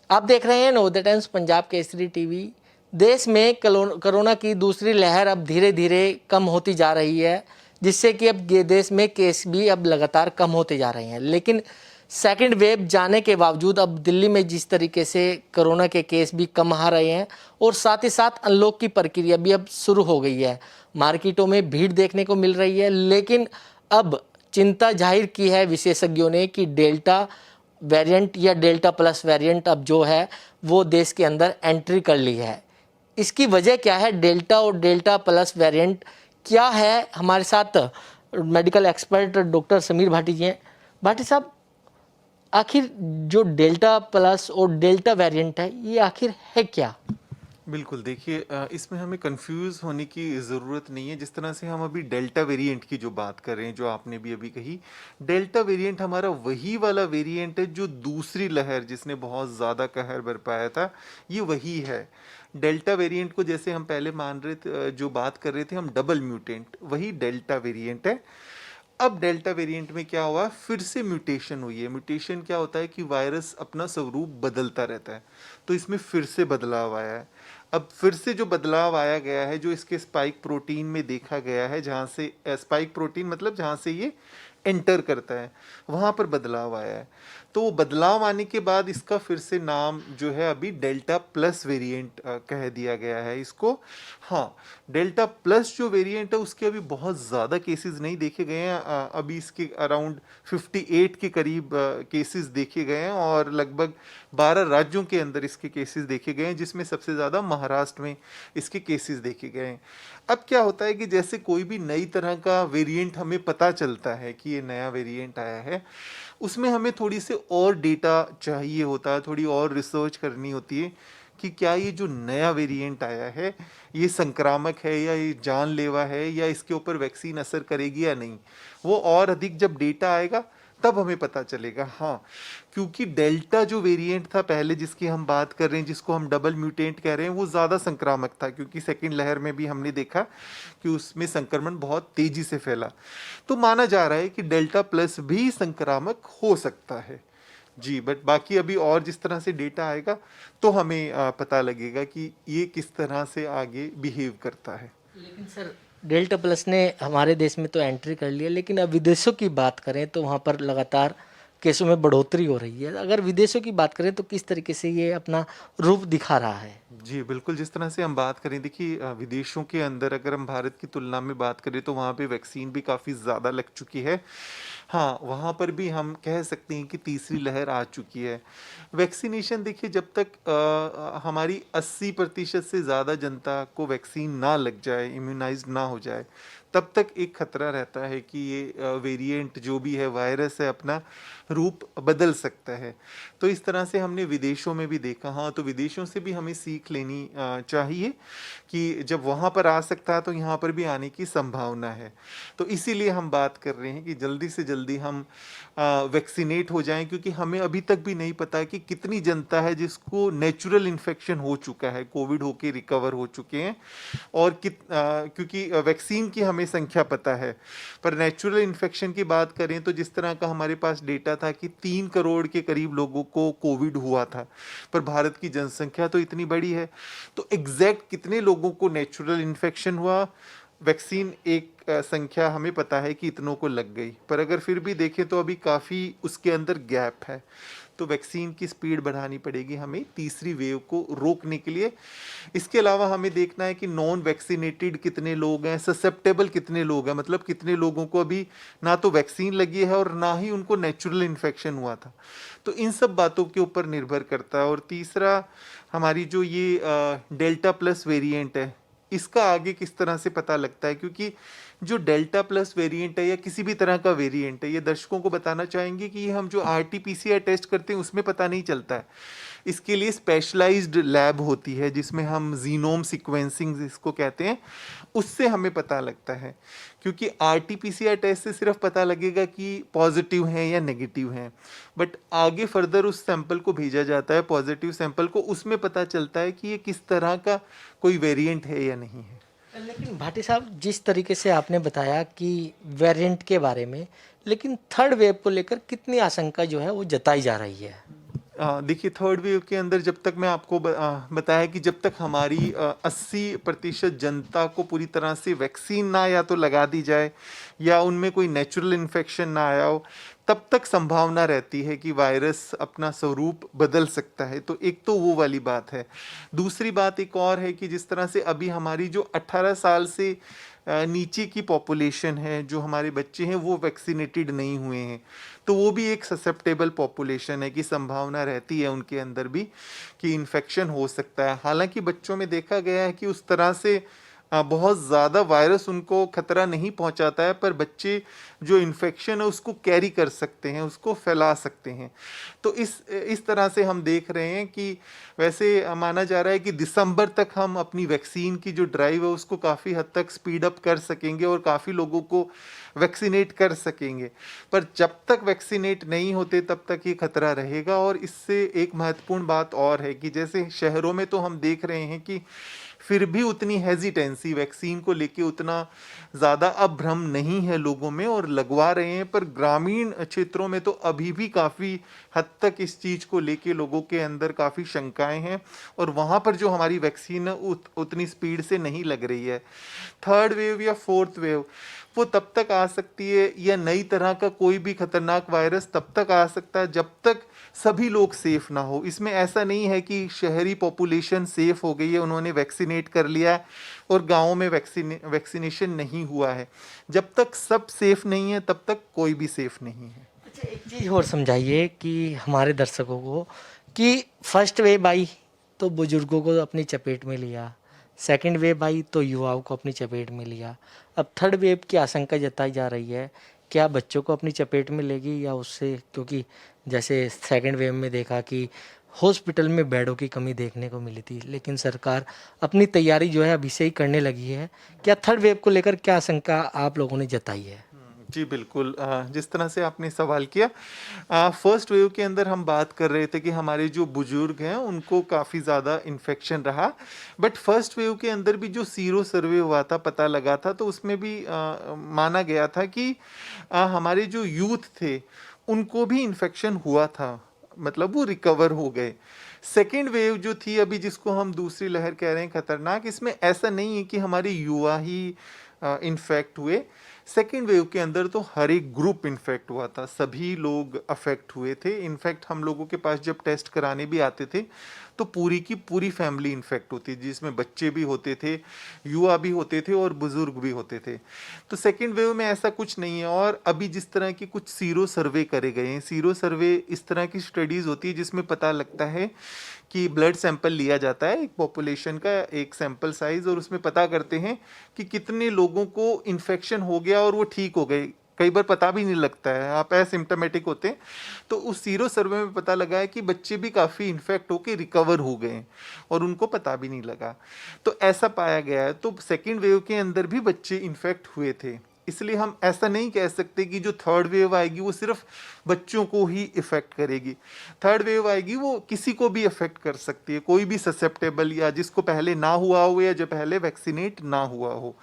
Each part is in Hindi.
आप देख रहे हैं नवोदय टाइम्स पंजाब केसरी टीवी। देश में कोरोना की दूसरी लहर अब धीरे धीरे कम होती जा रही है, जिससे कि अब ये देश में केस भी अब लगातार कम होते जा रहे हैं। लेकिन सेकंड वेव जाने के बावजूद अब दिल्ली में जिस तरीके से कोरोना के केस भी कम आ रहे हैं और साथ ही साथ अनलॉक की प्रक्रिया भी अब शुरू हो गई है। मार्केटों में भीड़ देखने को मिल रही है, लेकिन अब चिंता जाहिर की है विशेषज्ञों ने कि डेल्टा वेरिएंट या डेल्टा प्लस वेरिएंट अब जो है वो देश के अंदर एंट्री कर ली है। इसकी वजह क्या है, डेल्टा और डेल्टा प्लस वेरिएंट क्या है? हमारे साथ medical expert doctor Sameer Bhati ji हैं। भाटी साहब, आखिर जो डेल्टा प्लस और डेल्टा वेरिएंट है ये आखिर है क्या? बिल्कुल, देखिए इसमें हमें कंफ्यूज होने की ज़रूरत नहीं है। जिस तरह से हम अभी डेल्टा वेरिएंट की जो बात कर रहे हैं, जो आपने भी अभी कही, डेल्टा वेरिएंट हमारा वही वाला वेरिएंट है जो दूसरी लहर जिसने बहुत ज़्यादा कहर बरपाया था, ये वही है। डेल्टा वेरिएंट को जैसे हम पहले मान रहे थे, जो बात कर रहे थे हम डबल म्यूटेंट, वही डेल्टा वेरिएंट है। अब डेल्टा वेरिएंट में क्या हुआ, फिर से म्यूटेशन हुई है। म्यूटेशन क्या होता है कि वायरस अपना स्वरूप बदलता रहता है, तो इसमें फिर से बदलाव आया है। अब फिर से जो बदलाव आया गया है, जो इसके स्पाइक प्रोटीन में देखा गया है, जहाँ से स्पाइक प्रोटीन मतलब जहाँ से ये एंटर करता है, वहाँ पर बदलाव आया है। तो वो बदलाव आने के बाद इसका फिर से नाम जो है अभी डेल्टा प्लस वेरिएंट कह दिया गया है इसको। हाँ, डेल्टा प्लस जो वेरिएंट है उसके अभी बहुत ज़्यादा केसेस नहीं देखे गए हैं। अभी इसके अराउंड 58 के करीब केसेस देखे गए हैं और लगभग 12 राज्यों के अंदर इसके केसेस देखे गए हैं, जिसमें सबसे ज़्यादा महाराष्ट्र में इसके केसेस देखे गए हैं। अब क्या होता है कि जैसे कोई भी नई तरह का वेरिएंट हमें पता चलता है कि ये नया वेरिएंट आया है, उसमें हमें थोड़ी से और डेटा चाहिए होता है, थोड़ी और रिसर्च करनी होती है कि क्या ये जो नया वेरिएंट आया है ये संक्रामक है या ये जानलेवा है या इसके ऊपर वैक्सीन असर करेगी या नहीं। वो और अधिक जब डेटा आएगा तब हमें पता चलेगा। हाँ, क्योंकि डेल्टा जो वेरिएंट था पहले जिसकी हम बात कर रहे हैं, जिसको हम डबल म्यूटेंट कह रहे हैं, वो ज़्यादा संक्रामक था, क्योंकि सेकेंड लहर में भी हमने देखा कि उसमें संक्रमण बहुत तेज़ी से फैला। तो माना जा रहा है कि डेल्टा प्लस भी संक्रामक हो सकता है जी। बट बाकी अभी और जिस तरह से डेटा आएगा तो हमें पता लगेगा कि ये किस तरह से आगे बिहेव करता है। लेकिन सर, डेल्टा प्लस ने हमारे देश में तो एंट्री कर लिया, लेकिन अब विदेशों की बात करें तो वहाँ पर लगातार केसों में बढ़ोतरी हो रही है। अगर विदेशों की बात करें तो किस तरीके से ये अपना रूप दिखा रहा है? जी बिल्कुल, जिस तरह से हम बात करें, देखिए विदेशों के अंदर अगर हम भारत की तुलना में बात करें तो वहाँ पे वैक्सीन भी काफ़ी ज़्यादा लग चुकी है। हाँ, वहाँ पर भी हम कह सकते हैं कि तीसरी लहर आ चुकी है। वैक्सीनेशन देखिए, जब तक हमारी 80% से ज़्यादा जनता को वैक्सीन ना लग जाए, इम्यूनाइज ना हो जाए, तब तक एक खतरा रहता है कि ये वेरिएंट जो भी है, वायरस है, अपना रूप बदल सकता है। तो इस तरह से हमने विदेशों में भी देखा। हाँ, तो विदेशों से भी हमें सीख लेनी चाहिए कि जब वहाँ पर आ सकता है तो यहाँ पर भी आने की संभावना है। तो इसीलिए हम बात कर रहे हैं कि जल्दी से जल्दी हम वैक्सीनेट हो जाएं, क्योंकि हमें अभी तक भी नहीं पता कि कितनी जनता है जिसको नेचुरल इन्फेक्शन हो चुका है, कोविड होके रिकवर हो चुके हैं, और क्योंकि वैक्सीन की हमें संख्या पता है, पर नेचुरल इन्फेक्शन की बात करें तो जिस तरह का हमारे पास डेटा था कि 3 करोड़ के करीब लोगों को कोविड हुआ था, पर भारत की जनसंख्या तो इतनी बड़ी है, तो एग्जैक्ट कितने लोगों को नेचुरल इन्फेक्शन हुआ, वैक्सीन एक संख्या हमें पता है कि इतनों को लग गई, पर अगर फिर भी देखें तो अभी काफ़ी उसके अंदर गैप है। तो वैक्सीन की स्पीड बढ़ानी पड़ेगी हमें तीसरी वेव को रोकने के लिए। इसके अलावा हमें देखना है कि नॉन वैक्सीनेटेड कितने लोग हैं, ससेप्टेबल कितने लोग हैं, मतलब कितने लोगों को अभी ना तो वैक्सीन लगी है और ना ही उनको नेचुरल इन्फेक्शन हुआ था। तो इन सब बातों के ऊपर निर्भर करता है। और तीसरा, हमारी जो ये डेल्टा प्लस वेरिएंट है, इसका आगे किस तरह से पता लगता है, क्योंकि जो डेल्टा प्लस वेरिएंट है या किसी भी तरह का वेरिएंट है, ये दर्शकों को बताना चाहेंगे कि ये हम जो RT-PCR टेस्ट करते हैं उसमें पता नहीं चलता है। इसके लिए स्पेशलाइज्ड लैब होती है जिसमें हम जीनोम सीक्वेंसिंग जिसको कहते हैं, उससे हमें पता लगता है। क्योंकि RT-PCR टेस्ट से सिर्फ पता लगेगा कि पॉजिटिव हैं या नेगेटिव हैं, बट आगे फर्दर उस सैंपल को भेजा जाता है, पॉजिटिव सैंपल को, उसमें पता चलता है कि ये किस तरह का कोई वेरिएंट है या नहीं है। लेकिन भाटी साहब, जिस तरीके से आपने बताया कि वेरिएंट के बारे में, लेकिन थर्ड वेव को लेकर कितनी आशंका जो है वो जताई जा रही है? देखिए थर्ड वेव के अंदर जब तक मैं आपको बताया कि जब तक हमारी 80% जनता को पूरी तरह से वैक्सीन ना या तो लगा दी जाए या उनमें कोई नेचुरल इन्फेक्शन ना आया हो, तब तक संभावना रहती है कि वायरस अपना स्वरूप बदल सकता है। तो एक तो वो वाली बात है। दूसरी बात एक और है कि जिस तरह से अभी हमारी जो 18 साल से नीचे की पॉपुलेशन है, जो हमारे बच्चे हैं वो वैक्सीनेटेड नहीं हुए हैं, तो वो भी एक ससेप्टेबल पॉपुलेशन है कि संभावना रहती है उनके अंदर भी कि इन्फेक्शन हो सकता है। हालांकि बच्चों में देखा गया है कि उस तरह से बहुत ज़्यादा वायरस उनको खतरा नहीं पहुंचाता है, पर बच्चे जो इन्फेक्शन है उसको कैरी कर सकते हैं, उसको फैला सकते हैं। तो इस तरह से हम देख रहे हैं कि वैसे माना जा रहा है कि दिसंबर तक हम अपनी वैक्सीन की जो ड्राइव है उसको काफ़ी हद तक स्पीड अप कर सकेंगे और काफ़ी लोगों को वैक्सीनेट कर सकेंगे। पर जब तक वैक्सीनेट नहीं होते तब तक ये खतरा रहेगा। और इससे एक महत्वपूर्ण बात और है कि जैसे शहरों में तो हम देख रहे हैं कि फिर भी उतनी हेजिटेंसी वैक्सीन को लेके उतना ज़्यादा अब भ्रम नहीं है लोगों में और लगवा रहे हैं, पर ग्रामीण क्षेत्रों में तो अभी भी काफ़ी हद तक इस चीज़ को लेके लोगों के अंदर काफ़ी शंकाएं हैं और वहाँ पर जो हमारी वैक्सीन है उतनी स्पीड से नहीं लग रही है। थर्ड वेव या फोर्थ वेव वो तब तक आ सकती है, या नई तरह का कोई भी खतरनाक वायरस तब तक आ सकता है जब तक सभी लोग सेफ ना हो। इसमें ऐसा नहीं है कि शहरी पॉपुलेशन सेफ हो गई है, उन्होंने वैक्सीनेट कर लिया है और गाँव में वैक्सीनेशन नहीं हुआ है। जब तक सब सेफ नहीं है तब तक कोई भी सेफ नहीं है। अच्छा, एक चीज़ और समझाइए कि हमारे दर्शकों को कि फर्स्ट वेव आई तो बुजुर्गों को अपनी चपेट में लिया, सेकंड वेव आई तो युवाओं को अपनी चपेट में लिया, अब थर्ड वेव की आशंका जताई जा रही है, क्या बच्चों को अपनी चपेट में लेगी या उससे, क्योंकि जैसे सेकंड वेव में देखा कि हॉस्पिटल में बेडों की कमी देखने को मिली थी, लेकिन सरकार अपनी तैयारी जो है अभी से ही करने लगी है। क्या थर्ड वेव को लेकर क्या आशंका आप लोगों ने जताई है? जी बिल्कुल, जिस तरह से आपने सवाल किया, फर्स्ट वेव के अंदर हम बात कर रहे थे कि हमारे जो बुजुर्ग हैं उनको काफ़ी ज़्यादा इन्फेक्शन रहा। बट फर्स्ट वेव के अंदर भी जो सीरो सर्वे हुआ था, पता लगा था, तो उसमें भी माना गया था कि हमारे जो यूथ थे उनको भी इन्फेक्शन हुआ था, मतलब वो रिकवर हो गए। सेकेंड वेव जो थी अभी जिसको हम दूसरी लहर कह रहे हैं खतरनाक, इसमें ऐसा नहीं है कि हमारे युवा ही इन्फेक्ट हुए। सेकेंड वेव के अंदर तो हर एक ग्रुप इन्फेक्ट हुआ था, सभी लोग अफेक्ट हुए थे। इनफैक्ट हम लोगों के पास जब टेस्ट कराने भी आते थे तो पूरी की पूरी फैमिली इन्फेक्ट होती थी, जिसमें बच्चे भी होते थे, युवा भी होते थे और बुजुर्ग भी होते थे। तो सेकेंड वेव में ऐसा कुछ नहीं है। और अभी जिस तरह की कुछ सीरो सर्वे करे गए हैं, सीरो सर्वे इस तरह की स्टडीज़ होती है जिसमें पता लगता है कि ब्लड सैंपल लिया जाता है, एक पॉपुलेशन का एक सैंपल साइज, और उसमें पता करते हैं कि कितने लोगों को इन्फेक्शन हो गया और वो ठीक हो गए। कई बार पता भी नहीं लगता है, आप एसिम्प्टोमेटिक होते हैं। तो उस सीरो सर्वे में पता लगा है कि बच्चे भी काफ़ी इन्फेक्ट होकर रिकवर हो गए और उनको पता भी नहीं लगा। तो ऐसा पाया गया है। तो सेकेंड वेव के अंदर भी बच्चे इन्फेक्ट हुए थे, इसलिए हम ऐसा नहीं कह सकते कि जो थर्ड वेव आएगी वो सिर्फ बच्चों को ही इफेक्ट करेगी। थर्ड वेव आएगी वो किसी को भी इफेक्ट कर सकती है, कोई भी ससेप्टेबल या जिसको पहले ना हुआ हो या जो पहले वैक्सीनेट ना हुआ हो।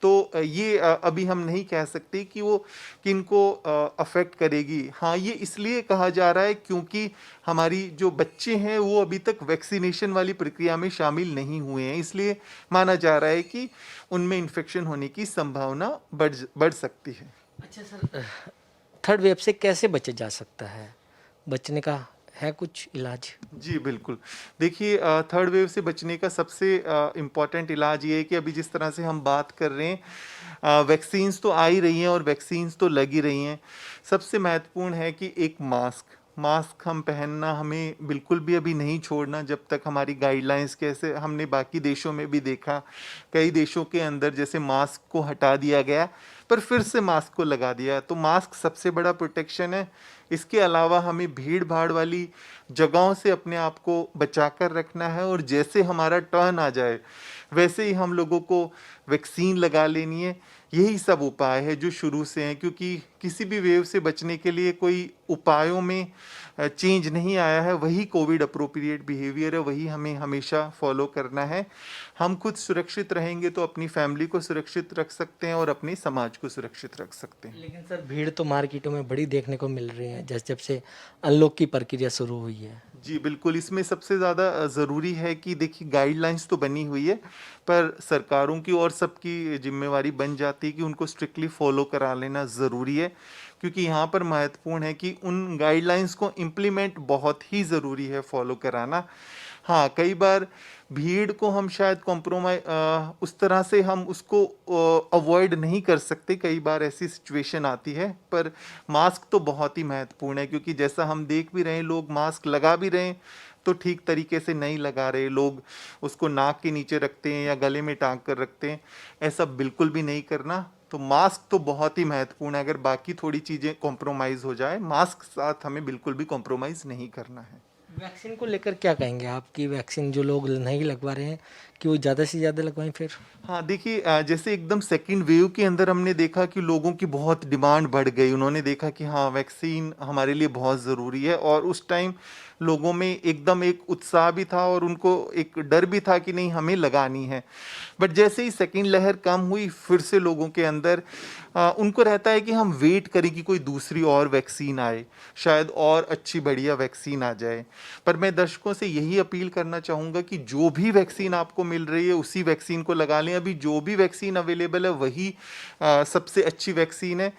तो ये अभी हम नहीं कह सकते कि वो किनको अफेक्ट करेगी। हाँ, ये इसलिए कहा जा रहा है क्योंकि हमारी जो बच्चे हैं वो अभी तक वैक्सीनेशन वाली प्रक्रिया में शामिल नहीं हुए हैं, इसलिए माना जा रहा है कि उनमें इन्फेक्शन होने की संभावना बढ़ सकती है। अच्छा सर, थर्ड वेव से कैसे बचा जा सकता है? बचने का है कुछ इलाज? जी बिल्कुल। देखिए, थर्ड वेव से बचने का सबसे इम्पॉर्टेंट इलाज ये है कि अभी जिस तरह से हम बात कर रहे हैं, वैक्सीन्स तो आ ही रही हैं और वैक्सीन्स तो लग ही रही हैं। सबसे महत्वपूर्ण है कि एक मास्क हम पहनना हमें बिल्कुल भी अभी नहीं छोड़ना जब तक हमारी गाइडलाइंस, कैसे हमने बाकी देशों में भी देखा, कई देशों के अंदर जैसे मास्क को हटा दिया गया पर फिर से मास्क को लगा दिया। तो मास्क सबसे बड़ा प्रोटेक्शन है। इसके अलावा हमें भीड़ भाड़ वाली जगहों से अपने आप को बचा कर रखना है और जैसे हमारा टर्न आ जाए वैसे ही हम लोगों को वैक्सीन लगा लेनी है। यही सब उपाय है जो शुरू से हैं, क्योंकि किसी भी वेव से बचने के लिए कोई उपायों में चेंज नहीं आया है। वही कोविड अप्रोप्रिएट बिहेवियर है, वही हमें हमेशा फॉलो करना है। हम खुद सुरक्षित रहेंगे तो अपनी फैमिली को सुरक्षित रख सकते हैं और अपने समाज को सुरक्षित रख सकते हैं। लेकिन सर, भीड़ तो मार्केटों में बड़ी देखने को मिल रही है जब जब से अनलॉक की प्रक्रिया शुरू हुई है। जी, बिल्कुल, इसमें सबसे ज़्यादा ज़रूरी है कि देखिए गाइडलाइंस तो बनी हुई है, पर सरकारों की और सबकी ज़िम्मेवारी बन जाती है कि उनको स्ट्रिक्टली फ़ॉलो करा लेना ज़रूरी है। क्योंकि यहाँ पर महत्वपूर्ण है कि उन गाइडलाइंस को इम्प्लीमेंट बहुत ही ज़रूरी है फ़ॉलो कराना। हाँ, कई बार भीड़ को हम शायद उस तरह से हम उसको अवॉइड नहीं कर सकते, कई बार ऐसी सिचुएशन आती है, पर मास्क तो बहुत ही महत्वपूर्ण है क्योंकि जैसा हम देख भी रहे हैं, लोग मास्क लगा भी रहे हैं तो ठीक तरीके से नहीं लगा रहे, लोग उसको नाक के नीचे रखते हैं या गले में टांग कर रखते हैं। ऐसा बिल्कुल भी नहीं करना। तो मास्क तो बहुत ही महत्वपूर्ण है, अगर बाकी थोड़ी चीज़ें कॉम्प्रोमाइज़ हो जाए, मास्क साथ हमें बिल्कुल भी कॉम्प्रोमाइज़ नहीं करना है। वैक्सीन को लेकर क्या कहेंगे आप कि वैक्सीन जो लोग नहीं लगवा रहे हैं कि वो ज़्यादा से ज़्यादा लगवाएं फिर? हाँ, देखिए जैसे एकदम सेकंड वेव के अंदर हमने देखा कि लोगों की बहुत डिमांड बढ़ गई। उन्होंने देखा कि हाँ, वैक्सीन हमारे लिए बहुत ज़रूरी है और उस टाइम लोगों में एकदम एक उत्साह भी था और उनको एक डर भी था कि नहीं, हमें लगानी है। बट जैसे ही सेकंड लहर कम हुई, फिर से लोगों के अंदर उनको रहता है कि हम वेट करें कि कोई दूसरी और वैक्सीन आए, शायद और अच्छी बढ़िया वैक्सीन आ जाए। पर मैं दर्शकों से यही अपील करना चाहूँगा कि जो भी वैक्सीन आपको मिल रही है, उसी वैक्सीन को लगा लें। अभी जो भी वैक्सीन अवेलेबल है, वही सबसे अच्छी वैक्सीन है।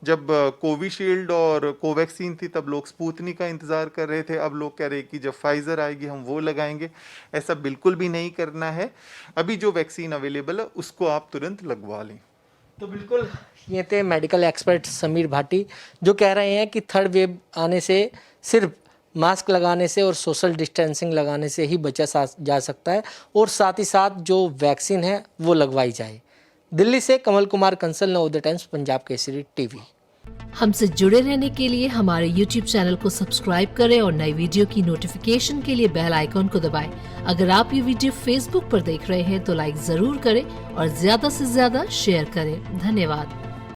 जब कोविशील्ड और कोवैक्सीन थी, तब लोग स्पुतनिक का इंतज़ार कर रहे थे। अब लोग कह रहे हैं कि जब फाइज़र आएगी, हम वो लगाएंगे। ऐसा बिल्कुल भी नहीं करना है। अभी जो वैक्सीन अवेलेबल है, उसको आप तुरंत लगवा लें। तो बिल्कुल ये थे मेडिकल एक्सपर्ट समीर भाटी जो कह रहे हैं कि थर्ड वेव आने से सिर्फ मास्क लगाने से और सोशल डिस्टेंसिंग लगाने से ही बचा जा सकता है और साथ ही साथ जो वैक्सीन है वो लगवाई जाए। दिल्ली से कमल कुमार कंसल, नवोदय टाइम्स, पंजाब केसरी टीवी। हमसे जुड़े रहने के लिए हमारे YouTube चैनल को सब्सक्राइब करें और नई वीडियो की नोटिफिकेशन के लिए बेल आइकॉन को दबाएं। अगर आप ये वीडियो Facebook पर देख रहे हैं तो लाइक जरूर करें और ज्यादा से ज्यादा शेयर करें। धन्यवाद।